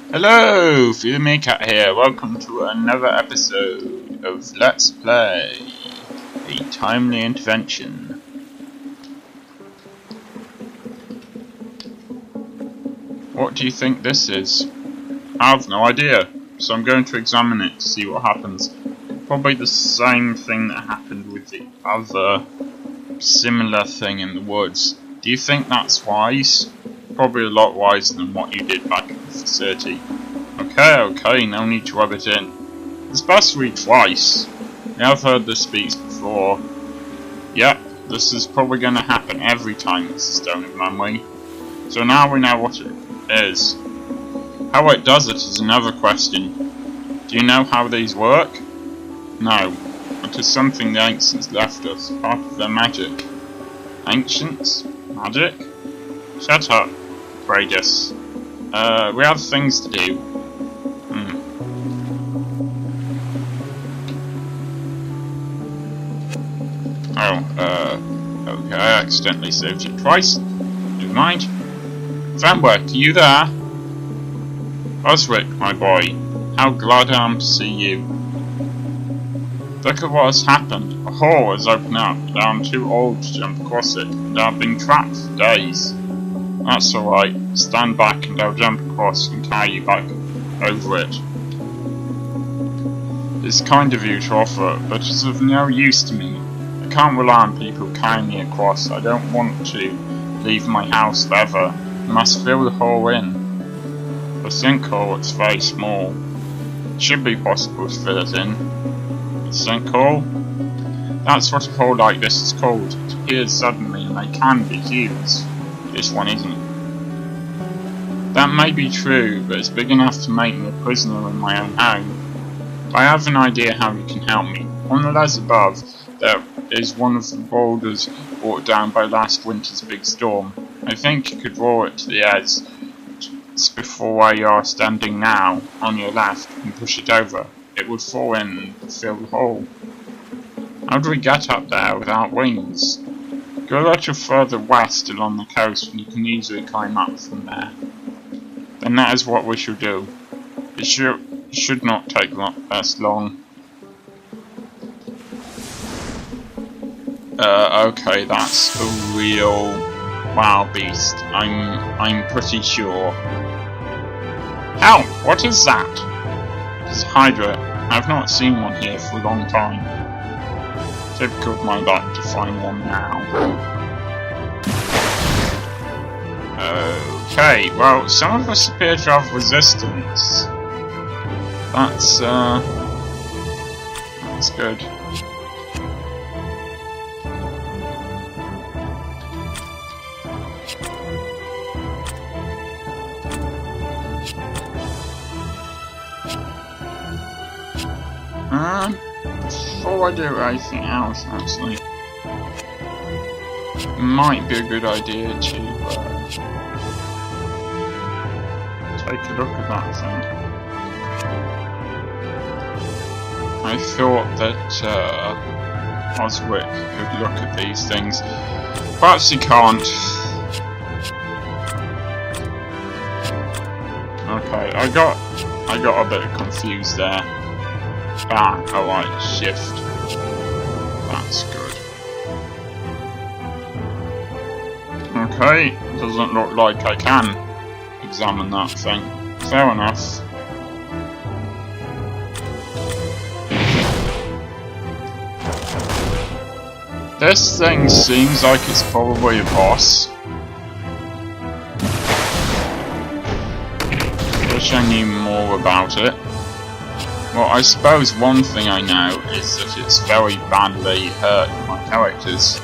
Hello, FeelMeerkat here. Welcome to another episode of Let's Play A Timely Intervention. What do you think this is? I have no idea, so I'm going to examine it to see what happens. Probably the same thing that happened with the other similar thing in the woods. Do you think that's wise? Probably a lot wiser than what you did back at the facility. Okay, no need to rub it in. It's best to read twice. Yeah, I've heard this speech before. Yep, this is probably going to happen every time it's a stone of memory. So now we know what it is. How it does it is another question. Do you know how these work? No. It is something the ancients left us, part of their magic. Ancients? Magic? Shut up, Bradus. We have things to do. Okay, I accidentally saved it twice. Never mind. Fenwick, are you there? Osric, my boy, how glad I am to see you. Look at what has happened. A hole has opened up, and I'm too old to jump across it, and I've been trapped for days. That's alright. Stand back and I'll jump across and carry you back over it. It's kind of you to offer, but it's of no use to me. I can't rely on people carrying me across. I don't want to leave my house forever. I must fill the hole in. The sinkhole is very small. It should be possible to fill it in. The sinkhole? That's what a hole like this is called. It appears suddenly and they can be huge. This one isn't. That may be true, but it's big enough to make me a prisoner in my own home. I have an idea how you can help me. On the ledge above, there is one of the boulders brought down by last winter's big storm. I think you could roll it to the edge before where you are standing now, on your left, and push it over. It would fall in and fill the hole. How do we get up there without wings? Go a little further west along the coast and you can easily climb up from there. Then that is what we shall do. It should not take us long. Okay, that's a real wild beast. I'm pretty sure. Help! What is that? It's a Hydra. I've not seen one here for a long time. Typical of my luck to find one now. Okay, well, some of us appear to have resistance. That's good. Before I do anything else, actually, it might be a good idea to take a look at that thing. I thought that Osric could look at these things. Perhaps he can't. Okay, I got a bit confused there. Alright, shift. That's good. Okay, doesn't look like I can examine that thing. Fair enough. This thing seems like it's probably a boss. Wish I knew more about it. Well, I suppose one thing I know is that it's very badly hurt my characters.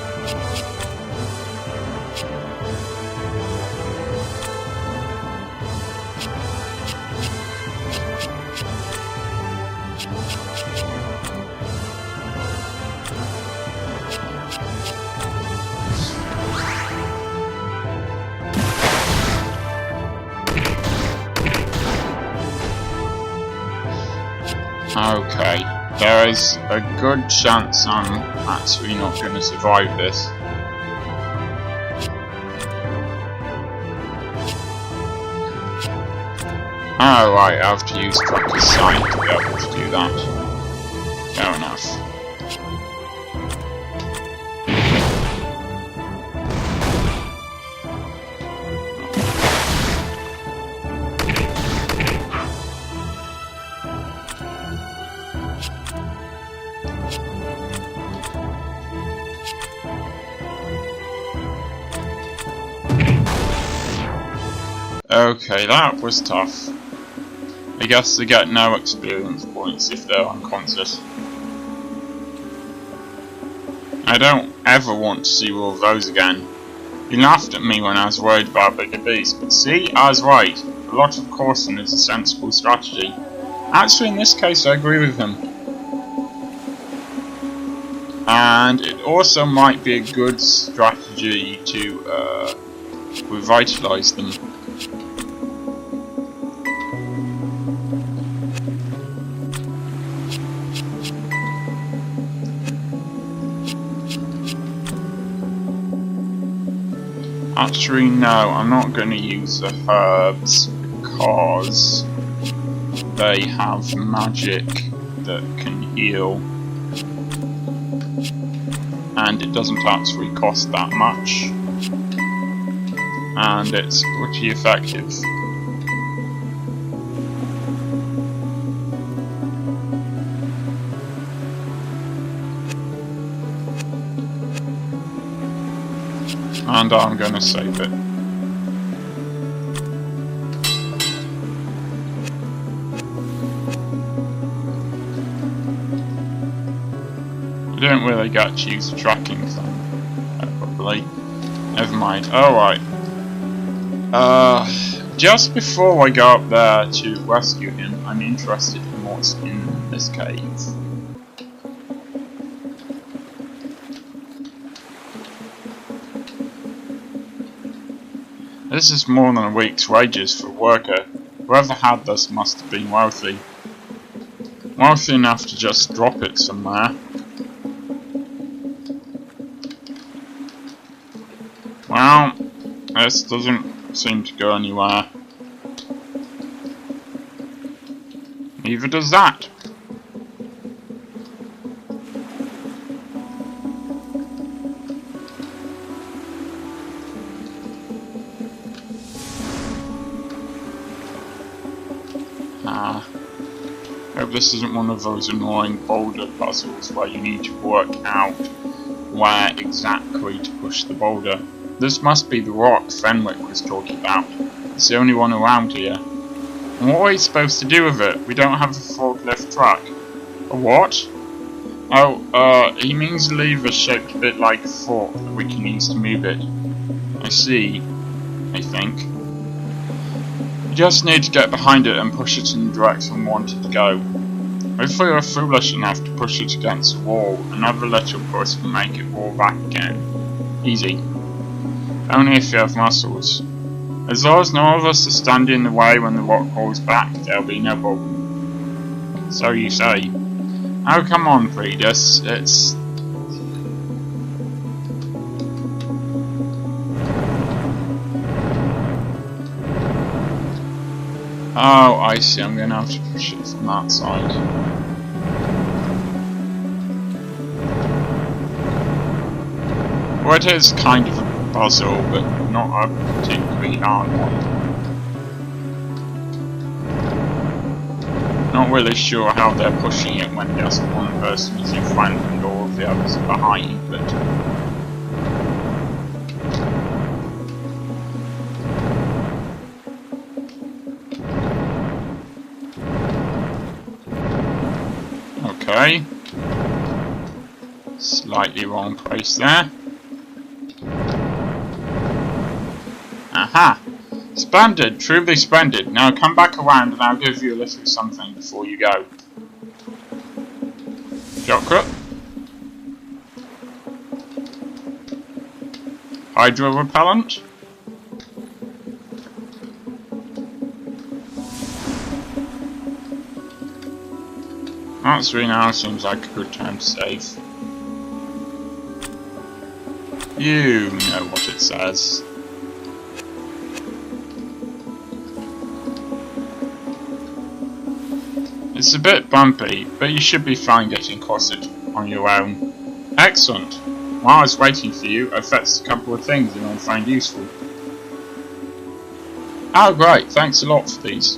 Okay, there is a good chance I'm actually not going to survive this. Oh right, I have to use Tracker's sign to be able to do that. Fair enough. Okay, that was tough. I guess they get no experience points if they're unconscious. I don't ever want to see all of those again. He laughed at me when I was worried about bigger beasts, but see, I was right. A lot of caution is a sensible strategy. Actually, in this case, I agree with him. And it also might be a good strategy to revitalise them. Actually, no, I'm not going to use the herbs because they have magic that can heal, and it doesn't actually cost that much, and it's pretty effective. And I'm going to save it. You don't really get to use the tracking thing, probably. Never mind. Alright. Just before I go up there to rescue him, I'm interested in what's in this cave. This is more than a week's wages for a worker. Whoever had this must have been wealthy. Wealthy enough to just drop it somewhere. Well, this doesn't seem to go anywhere. Neither does that. Hope this isn't one of those annoying boulder puzzles where you need to work out where exactly to push the boulder. This must be the rock Fenwick was talking about. It's the only one around here. And what are we supposed to do with it? We don't have a forklift truck. A what? Oh, he means a lever shaped a bit like a fork that we can use to move it. I see, I think. You just need to get behind it and push it in the direction we want it to go. If we are foolish enough to push it against the wall, another little push will make it roll back again. Easy. Only if you have muscles. As long as none of us are standing in the way when the rock rolls back, there'll be no problem. So you say. Oh, come on, Predus. It's... Oh, I see. I'm going to have to push it from that side. Well, it is kind of a puzzle, but not a particularly hard one. Not really sure how they're pushing it when just one person is in front and all of the others are behind, but... Okay. Slightly wrong place there. Aha! Splendid! Truly splendid! Now come back around and I'll give you a little something before you go. Chocolate? Hydro repellent? Actually now seems like a good time to save. You know what it says. It's a bit bumpy, but you should be fine getting across it on your own. Excellent. While I was waiting for you, I fetched a couple of things that I find useful. Oh great, thanks a lot for these.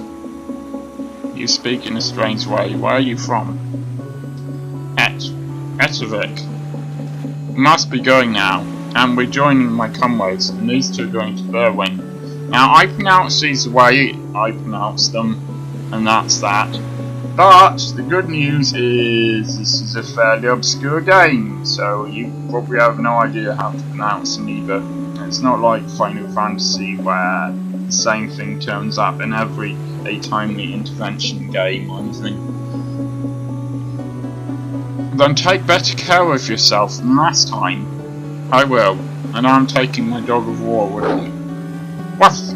You speak in a strange way. Where are you from? Ettervik. We must be going now, and we're joining my comrades, and these two are going to Berwyn. Now I pronounce these the way I pronounce them, and that's that. But the good news is this is a fairly obscure game, so you probably have no idea how to pronounce them either. It's not like Final Fantasy where the same thing turns up in every timely intervention game or anything. Then take better care of yourself than last time. I will, and I'm taking my dog of war with me. Woof!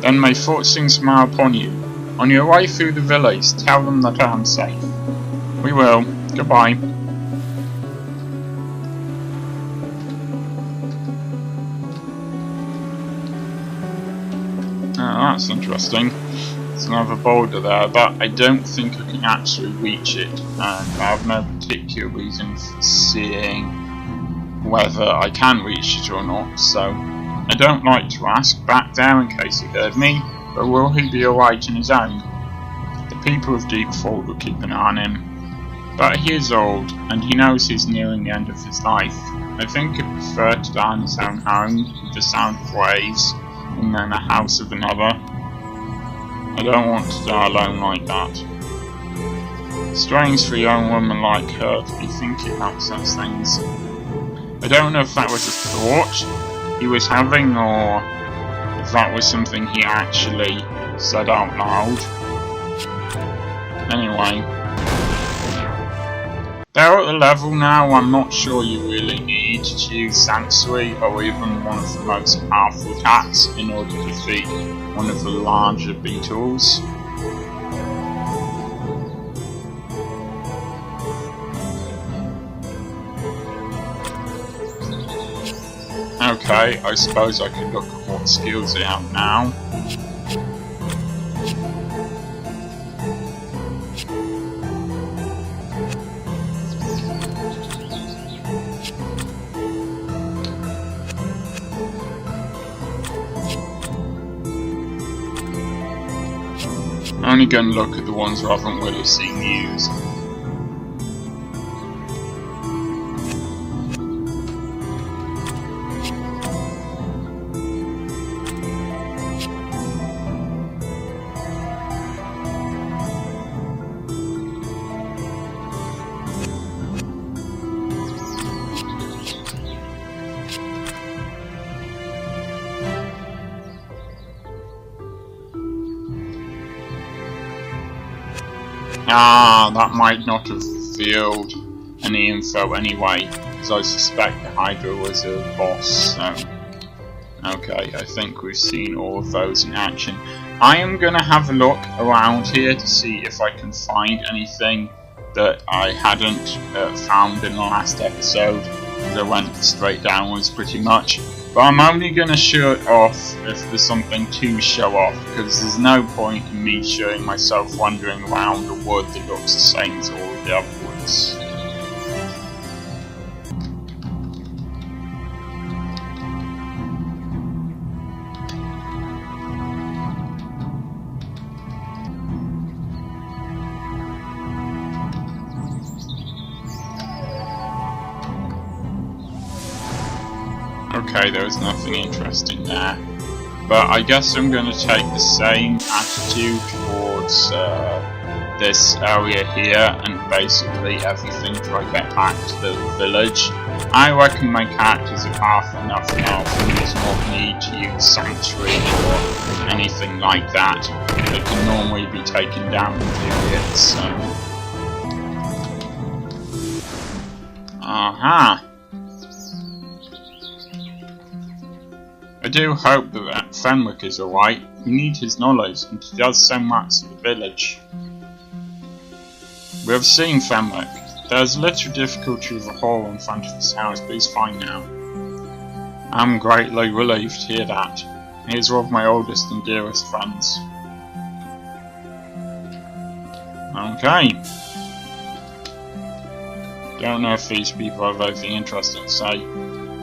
Then may fortune smile upon you. On your way through the village, tell them that I am safe. We will. Goodbye. Oh, that's interesting. There's another boulder there, but I don't think I can actually reach it, and I have no particular reason for seeing whether I can reach it or not, so I don't like to ask back there in case he heard me. But will he be alright on his own? The people of Deepfall will keep an eye on him. But he is old, and he knows he's nearing the end of his life. I think he'd prefer to die in his own home, with the sound of waves, and then the house of another. I don't want to die alone like that. Strange for a young woman like her to be thinking about such things. I don't know if that was a thought he was having, or if that was something he actually said out loud. Anyway, they're at the level now I'm not sure you really need to use Sanctuary or even one of the most powerful attacks in order to defeat one of the larger beetles. Okay, I suppose I can look at what skills they have now. I'm only going to look at the ones I haven't really seen used. Ah, that might not have revealed any info anyway, because I suspect the Hydra was a boss, so... Okay, I think we've seen all of those in action. I am going to have a look around here to see if I can find anything that I hadn't found in the last episode, because I went straight downwards pretty much. But I'm only going to show it off if there's something to show off, because there's no point in me showing myself wandering around a wood that looks the same as all of the other woods. Okay, there was nothing interesting there, but I guess I'm going to take the same attitude towards this area here and basically everything till I get back to the village. I reckon my characters are powerful enough now for me to not need to use Sanctuary or anything like that. They can normally be taken down in periods, so... Aha! I do hope that Fenwick is alright. We need his knowledge, and he does so much for the village. We have seen Fenwick. There's a little difficulty with a hole in front of his house, but he's fine now. I'm greatly relieved to hear that. He is one of my oldest and dearest friends. Okay. Don't know if these people have anything interesting to say.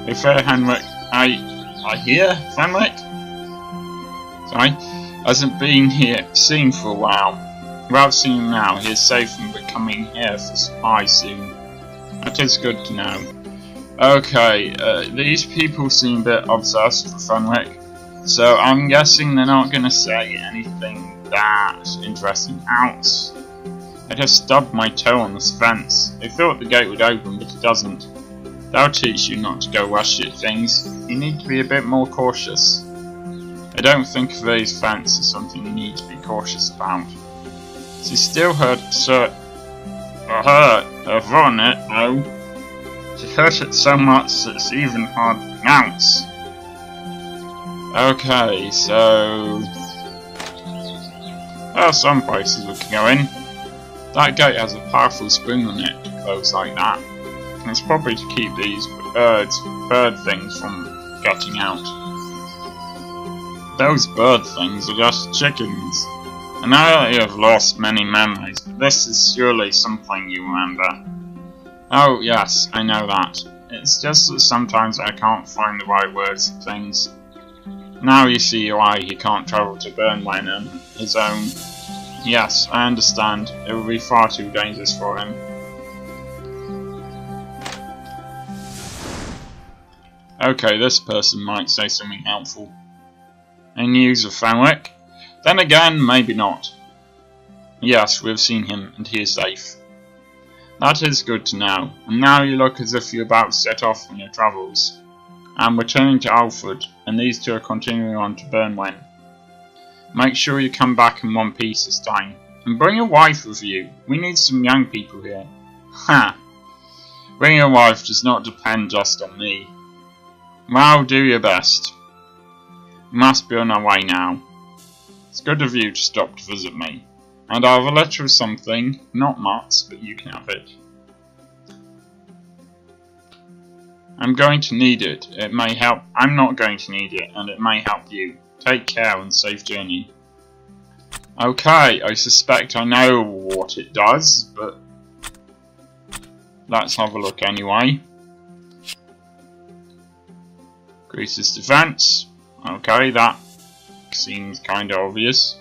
Hey, fair Henrik, I hear Fenwick? Sorry, hasn't been seen for a while. Without seeing him now, he is safe from becoming here for spy soon. That is good to know. Okay, these people seem a bit obsessed with Fenwick, so I'm guessing they're not going to say anything that interesting else. I just stubbed my toe on this fence. I thought the gate would open, but it doesn't. That'll teach you not to go rush at things. You need to be a bit more cautious. I don't think a raised fence is something you need to be cautious about. She still hurt on it, though. She hurt it so much that it's even hard to pronounce. Okay, so there are some places we can go in. That gate has a powerful spring on it to close like that. And it's probably to keep these bird things from getting out. Those bird things are just chickens. I know that you have lost many memories, but this is surely something you remember. Oh yes, I know that. It's just that sometimes I can't find the right words for things. Now you see why he can't travel to Burnwen on his own. Yes, I understand. It would be far too dangerous for him. Okay, this person might say something helpful. Any news of Fenwick? Then again, maybe not. Yes, we've seen him, and he is safe. That is good to know, and now you look as if you're about to set off on your travels. I'm returning to Alfred, and these two are continuing on to Burnwen. Make sure you come back in one piece this time, and bring your wife with you. We need some young people here. Ha! Bringing a wife does not depend just on me. Well, do your best. We must be on our way now. It's good of you to stop to visit me. And I have a letter of something, not much, but you can have it. I'm going to need it. It may help. I'm not going to need it, and it may help you. Take care and safe journey. Okay, I suspect I know what it does, but let's have a look anyway. Increases defense. Okay, that seems kind of obvious.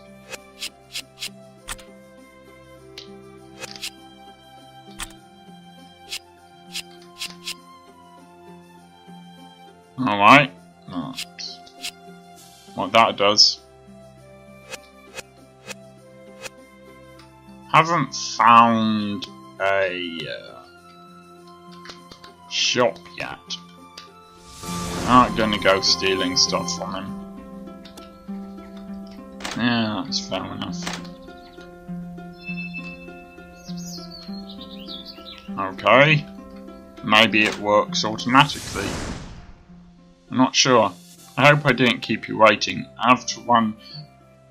Alright. What that does. Haven't found a shop yet. I'm not gonna go stealing stuff from him. Yeah, that's fair enough. Okay. Maybe it works automatically. I'm not sure. I hope I didn't keep you waiting. I have to run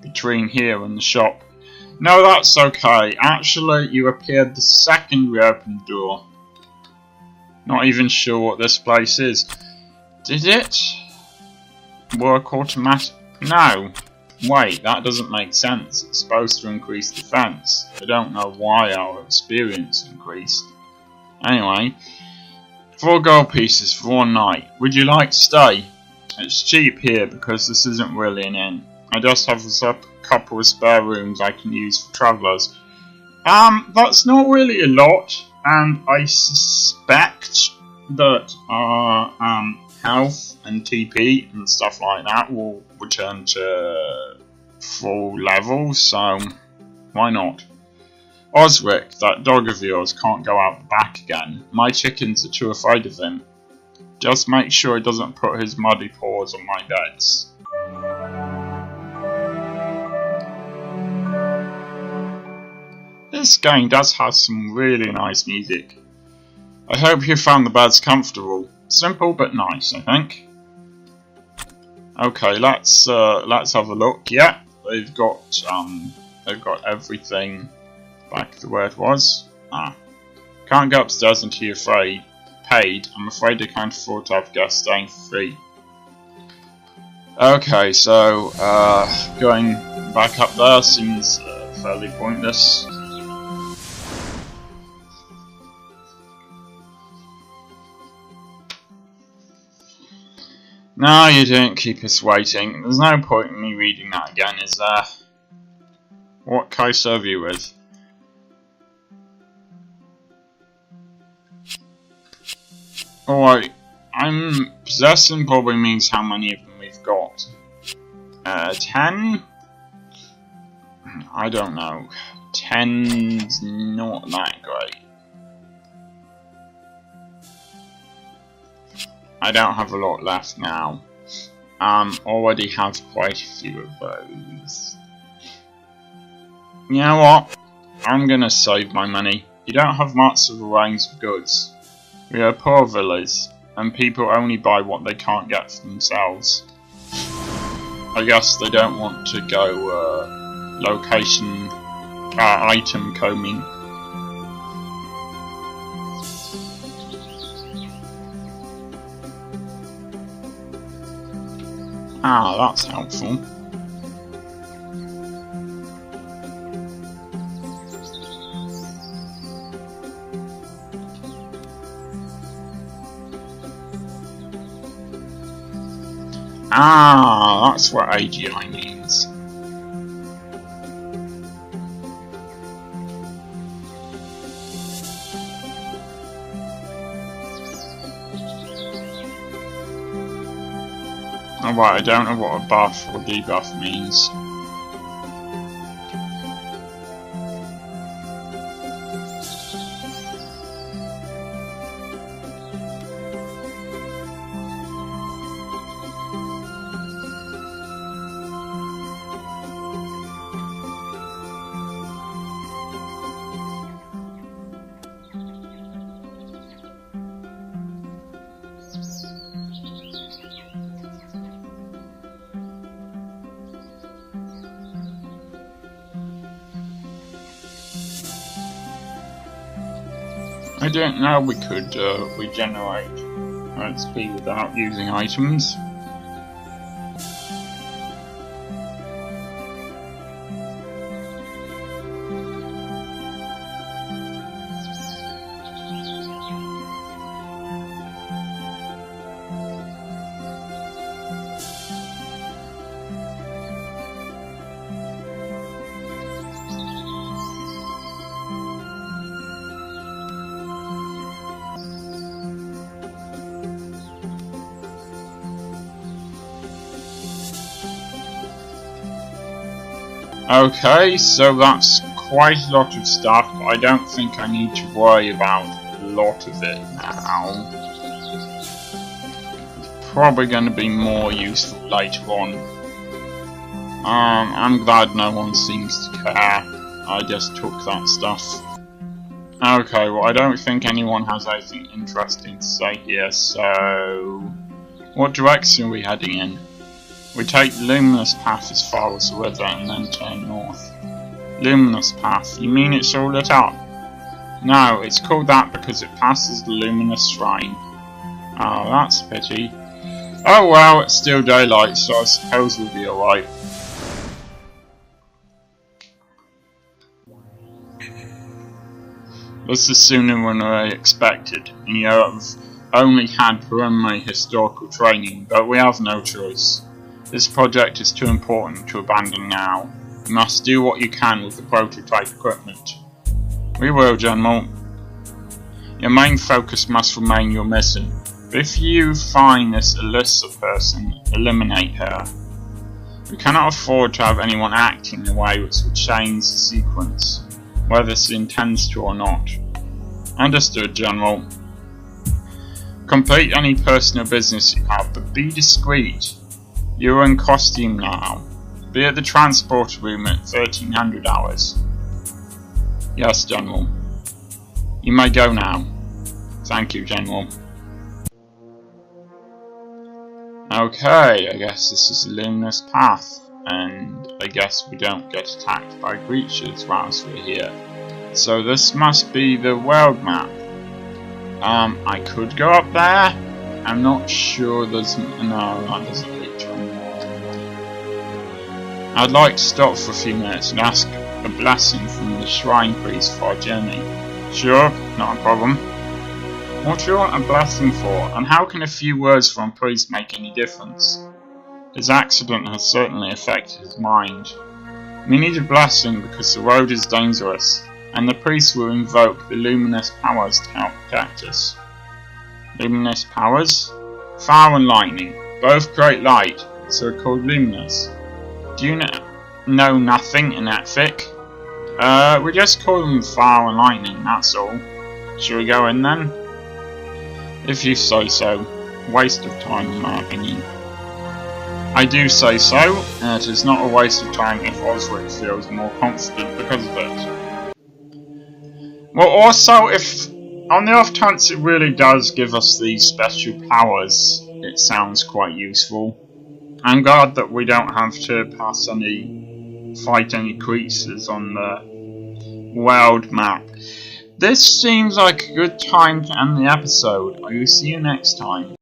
between here and the shop. No, that's okay. Actually, you appeared the second we opened the door. Not even sure what this place is. Did it work automatic? No. Wait, that doesn't make sense. It's supposed to increase defense. I don't know why our experience increased. Anyway, 4 gold pieces for 1 night. Would you like to stay? It's cheap here because this isn't really an inn. I just have a couple of spare rooms I can use for travellers. That's not really a lot, and I suspect that our health and TP and stuff like that will return to full level, so why not? Osric, that dog of yours can't go out the back again. My chickens are too afraid of him. Just make sure he doesn't put his muddy paws on my beds. This game does have some really nice music. I hope you found the beds comfortable. Simple but nice, I think. Okay, let's have a look. Yeah, they've got everything back to where it was. Can't go upstairs until you're paid. I'm afraid I can't afford to have guests staying for free. Okay, so going back up there seems fairly pointless. No, you didn't keep us waiting. There's no point in me reading that again, is there? What can I serve you with? Alright, I'm possessing probably means how many of them we've got. 10? I don't know. 10's not that great. I don't have a lot left now. Already have quite a few of those. You know what? I'm gonna save my money. You don't have much of a range of goods. We are poor village, and people only buy what they can't get for themselves. I guess they don't want to go location item combing. Ah, that's helpful. Ah, that's what AGI means. Alright, I don't know what a buff or debuff means. I didn't know we could regenerate XP without using items. Okay, so that's quite a lot of stuff, but I don't think I need to worry about a lot of it now. It's probably going to be more useful later on. I'm glad no one seems to care. I just took that stuff. Okay, well I don't think anyone has anything interesting to say here, so... what direction are we heading in? We take the Luminous Path as far as the river and then turn north. Luminous Path? You mean it's all lit up? No, it's called that because it passes the Luminous Shrine. Oh, that's a pity. Oh well, it's still daylight, so I suppose we'll be alright. This is sooner than I expected, and you have only had preliminary historical training, but we have no choice. This project is too important to abandon now. You must do what you can with the prototype equipment. We will, General. Your main focus must remain your mission. But if you find this Alyssa person, eliminate her. We cannot afford to have anyone acting in a way which will change the sequence, whether she intends to or not. Understood, General. Complete any personal business you have, but be discreet. You are in costume now. Be at the transport room at 1300 hours. Yes, General. You may go now. Thank you, General. Okay, I guess this is the Luminous Path, and I guess we don't get attacked by creatures whilst we're here. So this must be the world map. I could go up there. I'm not sure there's... no, that doesn't lead to anywhere. I'd like to stop for a few minutes and ask a blessing from the shrine priest for our journey. Sure, not a problem. What do you want a blessing for, and how can a few words from a priest make any difference? His accident has certainly affected his mind. We need a blessing because the road is dangerous, and the priest will invoke the luminous powers to help protect us. Luminous powers? Fire and lightning, both create light, so are called luminous. Do you know nothing in that thick? We just call them fire and lightning, that's all. Shall we go in then? If you say so. Waste of time in my opinion. I do say so, and it is not a waste of time if Osric feels more confident because of it. Well, also, if on the off chance it really does give us these special powers, it sounds quite useful. I'm glad that we don't have to fight any creatures on the world map. This seems like a good time to end the episode. I will see you next time.